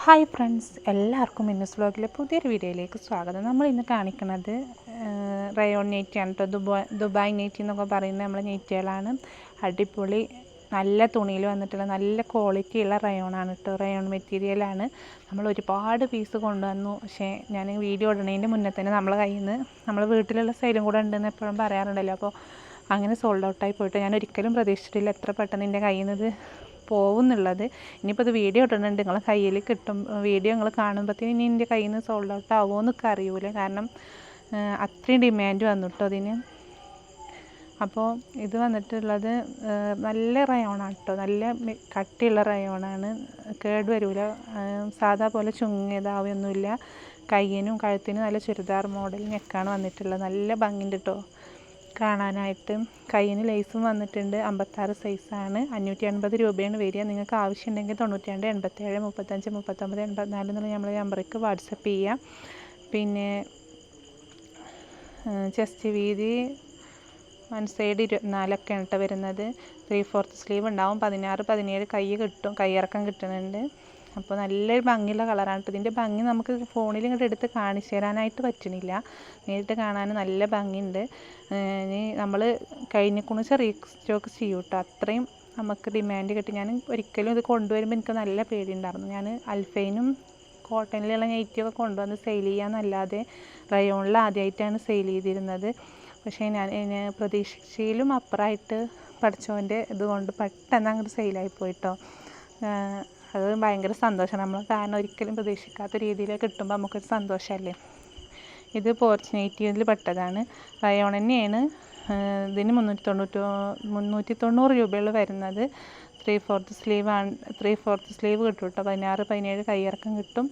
Hi friends, എല്ലാവർക്കും മിന്നസ് വ്ലോഗിലെ പുതിയൊരു വീഡിയോയിലേക്ക് സ്വാഗതം. നമ്മൾ ഇന്ന് കാണിക്കുന്നത് റയോൺ നെറ്റിയാണ് കേട്ടോ. ദുബായ് നെറ്റി എന്നൊക്കെ പറയുന്നത് നമ്മളെ നെറ്റികളാണ്. അടിപൊളി നല്ല തുണിയിൽ വന്നിട്ടുള്ള നല്ല ക്വാളിറ്റിയുള്ള റയോണാണ് കേട്ടോ. റയോൺ മെറ്റീരിയലാണ്. നമ്മൾ ഒരുപാട് പീസ് കൊണ്ടുവന്നു. പക്ഷേ ഞാൻ വീഡിയോ ഇടുന്നതിൻ്റെ മുന്നേ തന്നെ നമ്മളെ കയ്യിൽ നിന്ന് നമ്മൾ വീട്ടിലുള്ള സെയിലും കൂടെ ഉണ്ടെന്ന് എപ്പോഴും പറയാറുണ്ടല്ലോ. അപ്പോൾ അങ്ങനെ സോൾഡ് ഔട്ടായി പോയിട്ട് ഞാൻ ഒരിക്കലും പ്രതീക്ഷിച്ചിട്ടില്ല എത്ര പെട്ടെന്ന് എൻ്റെ കയ്യിൽ നിന്ന് ഇത് പോകുന്നുള്ളത്. ഇനിയിപ്പോൾ ഇത് വീഡിയോ ഇടുന്നുണ്ട്, നിങ്ങളെ കയ്യിൽ കിട്ടും. വീഡിയോ നിങ്ങൾ കാണുമ്പോഴത്തേനും ഇനി എൻ്റെ കയ്യിൽ നിന്ന് സോൾഡ് ഔട്ട് ആവുമോ എന്നൊക്കെ അറിയൂല. കാരണം അത്രയും ഡിമാൻഡ് വന്നു കേട്ടോ അതിന്. അപ്പോൾ ഇത് വന്നിട്ടുള്ളത് നല്ല റയോണാണ് കേട്ടോ. നല്ല കട്ടിയുള്ള റയോണാണ്. കേട് വരില്ല. സാധാ പോലെ ചുങ്ങിയതാവുകയൊന്നുമില്ല. കയ്യിനും കഴുത്തിനും നല്ല ചുരിദാർ മോഡൽ നെക്കാണ് വന്നിട്ടുള്ളത്. നല്ല ഭംഗിയുണ്ട് കേട്ടോ കാണാനായിട്ട്. കയ്യിന് ലേസും വന്നിട്ടുണ്ട്. 56 സൈസാണ്. 580 രൂപയാണ് വരിക. നിങ്ങൾക്ക് ആവശ്യമുണ്ടെങ്കിൽ 92 87 35 39 84 എന്നുള്ള നമ്മളെ നമ്പറിലേക്ക് വാട്സപ്പ് ചെയ്യാം. പിന്നെ ചെസ്റ്റ് വീതി വൺ സൈഡ് 24 കേട്ടോ വരുന്നത്. 3/4 സ്ലീവ് ഉണ്ടാവും. 16 17 കൈ കിട്ടും, കൈയിറക്കം കിട്ടുന്നുണ്ട്. അപ്പോൾ നല്ലൊരു ഭംഗിയുള്ള കളറാണ്. ഇതിൻ്റെ ഭംഗി നമുക്ക് ഫോണിൽ ഇങ്ങോട്ട് എടുത്ത് കാണിച്ചു തരാനായിട്ട് പറ്റണില്ല. നേരിട്ട് കാണാൻ നല്ല ഭംഗിയുണ്ട്. ഇനി നമ്മൾ കഴിഞ്ഞ റീസ്റ്റോക്ക് ചെയ്യും കേട്ടോ. അത്രയും നമുക്ക് ഡിമാൻഡ് കിട്ടി. ഞാൻ ഒരിക്കലും ഇത് കൊണ്ടുവരുമ്പോൾ എനിക്ക് നല്ല പേടിയുണ്ടായിരുന്നു. ഞാൻ അൽഫൈനും കോട്ടണിലുള്ള നൈറ്റിയൊക്കെ കൊണ്ടുവന്ന് സെയിൽ ചെയ്യാമെന്നല്ലാതെ റയോണിൽ ആദ്യമായിട്ടാണ് സെയിൽ ചെയ്തിരുന്നത്. പക്ഷേ ഞാൻ പ്രതീക്ഷിച്ചതിലും അപ്പുറമായിട്ട് പഠിച്ചവൻ്റെ ഇതുകൊണ്ട് പെട്ടെന്ന് അങ്ങോട്ട് സെയിലായി പോയിട്ടോ. അത് ഭയങ്കര സന്തോഷമാണ്. നമ്മൾ കാരണം ഒരിക്കലും പ്രതീക്ഷിക്കാത്ത രീതിയിൽ കിട്ടുമ്പോൾ നമുക്കൊരു സന്തോഷമല്ലേ. ഇത് പോർച്ച് നൈറ്റിയിൽ പെട്ടതാണ്. റയോൺ തന്നെയാണ്. ഇതിന് 390 രൂപയുള്ള വരുന്നത്. 3/4 സ്ലീവാണ്. 3/4 സ്ലീവ് കിട്ടും കേട്ടോ. 16 17 കൈയിറക്കം കിട്ടും.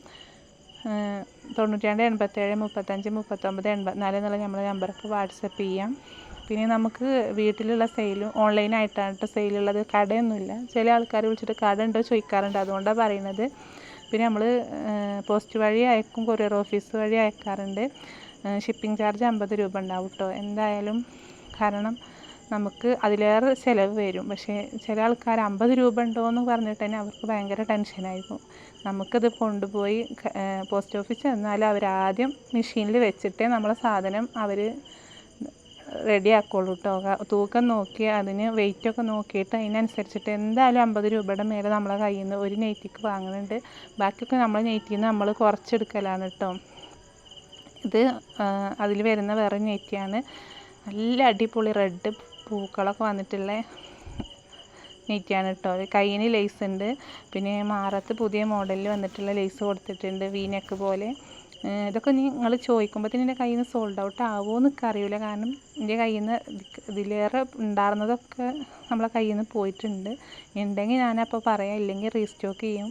92 87 35 39 84 എന്നുള്ള നമ്മളെ നമ്പർക്ക് വാട്സപ്പ് ചെയ്യാം. പിന്നെ നമുക്ക് വീട്ടിലുള്ള സെയിലും ഓൺലൈനായിട്ടാണ് കേട്ടോ സെയിലുള്ളത്. കടയൊന്നുമില്ല. ചില ആൾക്കാർ വിളിച്ചിട്ട് കട ഉണ്ടോ ചോദിക്കാറുണ്ട്. അതുകൊണ്ടാണ് പറയുന്നത്. പിന്നെ നമ്മൾ പോസ്റ്റ് വഴി അയക്കും, കൊറിയർ ഓഫീസ് വഴി അയക്കാറുണ്ട്. ഷിപ്പിംഗ് ചാർജ് 50 രൂപ ഉണ്ടാവും കേട്ടോ എന്തായാലും. കാരണം നമുക്ക് അതിലേറെ ചിലവ് വരും. പക്ഷേ ചില ആൾക്കാർ 50 രൂപ ഉണ്ടോ എന്ന് പറഞ്ഞിട്ട് തന്നെ അവർക്ക് ഭയങ്കര ടെൻഷനായിരിക്കും. നമുക്കത് കൊണ്ടുപോയി പോസ്റ്റ് ഓഫീസ് ചെന്നാൽ അവരാദ്യം മെഷീനിൽ വെച്ചിട്ടേ നമ്മളെ സാധനം അവർ റെഡി ആക്കുള്ളൂ കേട്ടോ. തൂക്കം നോക്കി അതിന് വെയിറ്റൊക്കെ നോക്കിയിട്ട് അതിനനുസരിച്ചിട്ട് എന്തായാലും 50 രൂപയുടെ മേലെ നമ്മളെ കയ്യിൽ നിന്ന് ഒരു നെയ്റ്റിക്ക് വാങ്ങുന്നുണ്ട്. ബാക്കിയൊക്കെ നമ്മളെ നെയ്റ്റിൽ നിന്ന് നമ്മൾ കുറച്ചെടുക്കലാണ് കേട്ടോ. ഇത് അതിൽ വരുന്ന വേറെ നെയ്റ്റിയാണ്. നല്ല അടിപൊളി റെഡ് പൂക്കളൊക്കെ വന്നിട്ടുള്ള നെയ്റ്റിയാണ് കേട്ടോ. കയ്യിന് ലേസ് ഉണ്ട്. പിന്നെ മാറത്ത് പുതിയ മോഡലിൽ വന്നിട്ടുള്ള ലേസ് കൊടുത്തിട്ടുണ്ട്, വീനെക്ക് പോലെ. ഇതൊക്കെ നിങ്ങൾ ചോദിക്കുമ്പോഴത്തേനും എൻ്റെ കയ്യിൽ നിന്ന് സോൾഡ് ഔട്ട് ആവുമോ എന്നൊക്കെ അറിയില്ല. കാരണം എൻ്റെ കയ്യിൽ നിന്ന് ഇതിലേറെ ഉണ്ടായിരുന്നതൊക്കെ നമ്മളെ കയ്യിൽ നിന്ന് പോയിട്ടുണ്ട്. ഉണ്ടെങ്കിൽ ഞാനപ്പോൾ പറയാം, ഇല്ലെങ്കിൽ റീസ്റ്റോക്ക് ചെയ്യും.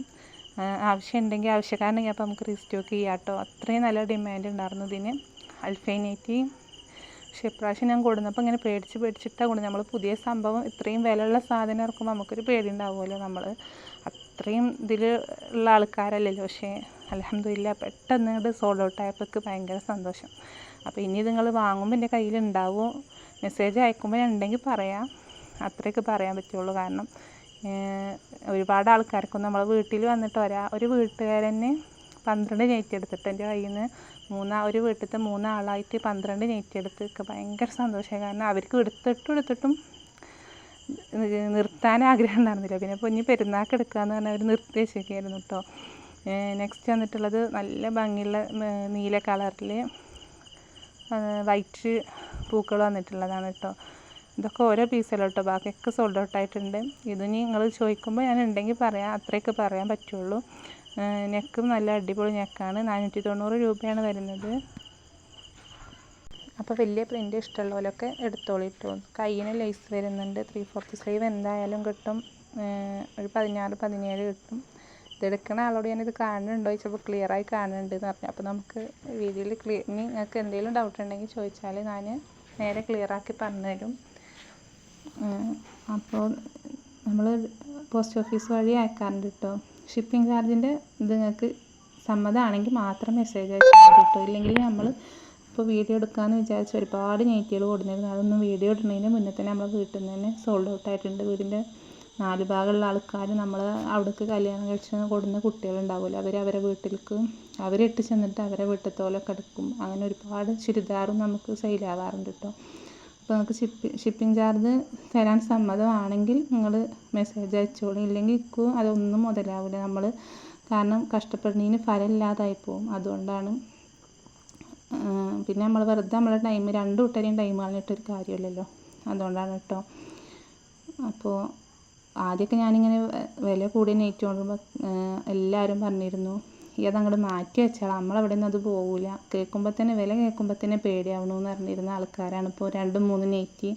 ആവശ്യമുണ്ടെങ്കിൽ ആവശ്യക്കാരുണ്ടെങ്കിൽ അപ്പോൾ നമുക്ക് റീസ്റ്റോക്ക് ചെയ്യാം കേട്ടോ. അത്രയും നല്ല ഡിമാൻഡ് ഉണ്ടായിരുന്നു ഇതിന് അൽഫൈൻ നെറ്റി. പക്ഷേ ഇപ്രാവശ്യം ഞാൻ കൊടുന്നപ്പോൾ ഇങ്ങനെ പേടിച്ചിട്ടാണ് കൊടുക്കുന്നത്. നമ്മൾ പുതിയ സംഭവം ഇത്രയും വിലയുള്ള സാധനം ഇറക്കുമ്പോൾ നമുക്കൊരു പേടി ഉണ്ടാവുമല്ലോ. നമ്മൾ അത്രയും ഇതിൽ ഉള്ള ആൾക്കാരല്ലല്ലോ. പക്ഷേ അൽഹംദുലില്ലാ പെട്ടെന്ന് ഇത് സോൾഡ് ഔട്ട് ആയപ്പോൾ ഭയങ്കര സന്തോഷം. അപ്പോൾ ഇനി നിങ്ങൾ വാങ്ങുമ്പോൾ എൻ്റെ കയ്യിലുണ്ടാവുമോ, മെസ്സേജ് അയക്കുമ്പോൾ ഞാൻ ഉണ്ടെങ്കിൽ പറയാം. അത്രയൊക്കെ പറയാൻ പറ്റുള്ളൂ. കാരണം ഒരുപാട് ആൾക്കാർക്കൊന്നും നമ്മളെ വീട്ടിൽ വന്നിട്ട് ഒരു വീട്ടുകാരനെ 12 നെറ്റ് എടുത്തിട്ട് എൻ്റെ കയ്യിൽ നിന്ന് ഒരു വീട്ടിലത്തെ 3 ആളായിട്ട് 12 നെറ്റ് എടുത്ത് ഭയങ്കര സന്തോഷമായി. കാരണം അവർക്ക് എടുത്തിട്ടും നിർത്താൻ ആഗ്രഹം ഉണ്ടായിരുന്നില്ല. പിന്നെ ഇപ്പോൾ ഇനി പെരുന്നാൾക്ക് എടുക്കാമെന്ന് പറഞ്ഞാൽ അവർ നിർത്തി വെച്ചേക്കായിരുന്നു കേട്ടോ. നെക്സ്റ്റ് വന്നിട്ടുള്ളത് നല്ല ഭംഗിയുള്ള നീല കളറിൽ വൈറ്റ് പൂക്കൾ വന്നിട്ടുള്ളതാണ് കേട്ടോ. ഇതൊക്കെ ഓരോ പീസല്ലോ കേട്ടോ. ബാക്കിയൊക്കെ സോൾഡ് ഔട്ട് ആയിട്ടുണ്ട്. ഇതിന് നിങ്ങൾ ചോദിക്കുമ്പോൾ ഞാൻ ഉണ്ടെങ്കിൽ പറയാം. അത്രയൊക്കെ പറയാൻ പറ്റുള്ളൂ. നെക്കും നല്ല അടിപൊളി നെക്കാണ്. 490 രൂപയാണ് വരുന്നത്. അപ്പോൾ വലിയ പ്രിൻ്റ് ഇഷ്ടമുള്ളവരൊക്കെ എടുത്തോളിട്ടോ. കയ്യിന് ലേസ് വരുന്നുണ്ട്. 3/4 സ്ലീവ് എന്തായാലും കിട്ടും. ഒരു 16 17 കിട്ടും. ഇതെടുക്കുന്ന ആളോട് ഞാനിത് കാണുന്നുണ്ടോ ചോദിച്ചപ്പോൾ ക്ലിയറായി കാണുന്നുണ്ട് എന്ന് പറഞ്ഞു. അപ്പോൾ നമുക്ക് വീഡിയോയിൽ ഇനി നിങ്ങൾക്ക് എന്തെങ്കിലും ഡൗട്ട് ഉണ്ടെങ്കിൽ ചോദിച്ചാൽ ഞാൻ നേരെ ക്ലിയറാക്കി പറഞ്ഞുതരും. അപ്പോൾ നമ്മൾ പോസ്റ്റ് ഓഫീസ് വഴി അയക്കാറുണ്ട് കേട്ടോ. ഷിപ്പിംഗ് ചാർജിൻ്റെ ഇത് നിങ്ങൾക്ക് സമ്മതമാണെങ്കിൽ മാത്രം മെസ്സേജ് അയച്ചാൽ മതി കേട്ടോ. ഇല്ലെങ്കിൽ നമ്മൾ ഇപ്പോൾ വീഡിയോ എടുക്കാമെന്ന് വിചാരിച്ച് ഒരുപാട് നെറ്റികൾ കൊടുത്തിരുന്നു. അതൊന്നും വീഡിയോ ഇടുന്നതിന് മുന്നേ തന്നെ നമ്മൾ വീട്ടിൽ നിന്ന് തന്നെ സോൾഡ് ഔട്ട് ആയിട്ടുണ്ട്. വീടിൻ്റെ 4 ഭാഗമുള്ള ആൾക്കാർ നമ്മൾ അവിടേക്ക് കല്യാണം കഴിച്ച് കൊടുന്ന കുട്ടികളുണ്ടാവുമല്ലോ അവരെ വീട്ടിലേക്ക് അവരിട്ട് ചെന്നിട്ട് അവരെ വീട്ടിലത്തോലൊക്കെ എടുക്കും. അങ്ങനെ ഒരുപാട് ചുരിദാറും നമുക്ക് സെയിലാവാറുണ്ട് കേട്ടോ. അപ്പോൾ നിങ്ങൾക്ക് ഷിപ്പിംഗ് ചാർജ് തരാൻ സമ്മതമാണെങ്കിൽ നിങ്ങൾ മെസ്സേജ് അയച്ചോളൂ. ഇല്ലെങ്കിൽ ഇക്കും അതൊന്നും മുതലാവില്ല. നമ്മൾ കാരണം കഷ്ടപ്പെടുന്നതിന് ഫലമില്ലാതായി പോകും. അതുകൊണ്ടാണ്. പിന്നെ നമ്മൾ വെറുതെ നമ്മളെ ടൈം 2 കൂട്ടരെയും ടൈം കളഞ്ഞിട്ടൊരു കാര്യമില്ലല്ലോ. അതുകൊണ്ടാണ് കേട്ടോ. അപ്പോൾ ആദ്യമൊക്കെ ഞാനിങ്ങനെ വില കൂടിയ നെറ്റ് കൊണ്ടുവരുമ്പോൾ എല്ലാവരും പറഞ്ഞിരുന്നു അതങ്ങോട്ട് മാറ്റി വെച്ചാൽ നമ്മളവിടെ നിന്ന് അത് പോകില്ല, വില കേൾക്കുമ്പോൾ തന്നെ പേടിയാവണമെന്ന് പറഞ്ഞിരുന്ന ആൾക്കാരാണ് ഇപ്പോൾ 2-3 നെറ്റ്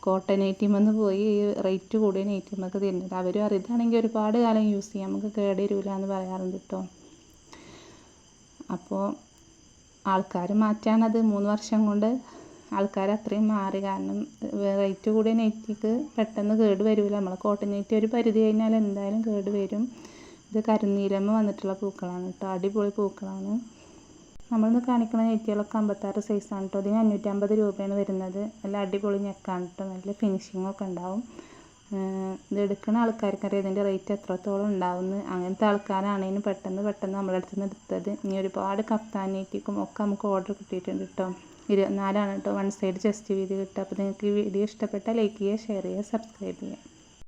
കോട്ടൺ നെറ്റിമെന്ന് പോയി റേറ്റ് കൂടിയ നെറ്റിമൊക്കെ തരുന്നത്. അവരും അറിയതാണെങ്കിൽ ഒരുപാട് കാലം യൂസ് ചെയ്യാം, നമുക്ക് കേട് വരില്ല എന്ന് പറയാറുണ്ട് കേട്ടോ. അപ്പോൾ ആൾക്കാർ മാറ്റാനത് 3 വർഷം കൊണ്ട് ആൾക്കാർ അത്രയും മാറി. കാരണം റേറ്റ് കൂടിയ നെറ്റിക്ക് പെട്ടെന്ന് കേട് വരില്ല. നമ്മൾ കോട്ടൺ നെറ്റ് ഒരു പരിധി കഴിഞ്ഞാൽ എന്തായാലും കേട് വരും. ഇത് കരിനീലമ്മ വന്നിട്ടുള്ള പൂക്കളാണ് കേട്ടോ. അടിപൊളി പൂക്കളാണ്. നമ്മളിന്ന് കാണിക്കുന്ന നെറ്റികളൊക്കെ 56 സൈസാണ് കേട്ടോ. ഇതിന് 550 രൂപയാണ് വരുന്നത്. നല്ല അടിപൊളി നെക്കാണ് കേട്ടോ. നല്ല ഫിനിഷിങ്ങൊക്കെ ഉണ്ടാവും. ഇത് എടുക്കുന്ന ആൾക്കാർക്കറിയാം ഇതിൻ്റെ റേറ്റ് എത്രത്തോളം ഉണ്ടാവുമെന്ന്. അങ്ങനത്തെ ആൾക്കാരാണെങ്കിലും പെട്ടെന്ന് നമ്മുടെ അടുത്ത് നിന്ന് എടുത്തത്. ഇനി ഒരുപാട് കഫ്താൻ നെറ്റിക്കും ഒക്കെ നമുക്ക് ഓർഡർ കിട്ടിയിട്ടുണ്ട് കേട്ടോ. 24 ആണ് കേട്ടോ 1 സൈഡ് ചെസ്റ്റ് വീതി കിട്ടുക. അപ്പോൾ നിങ്ങൾക്ക് ഈ വീഡിയോ ഇഷ്ടപ്പെട്ടാൽ ലൈക്ക് ചെയ്യുക, ഷെയർ ചെയ്യുക, സബ്സ്ക്രൈബ് ചെയ്യുക.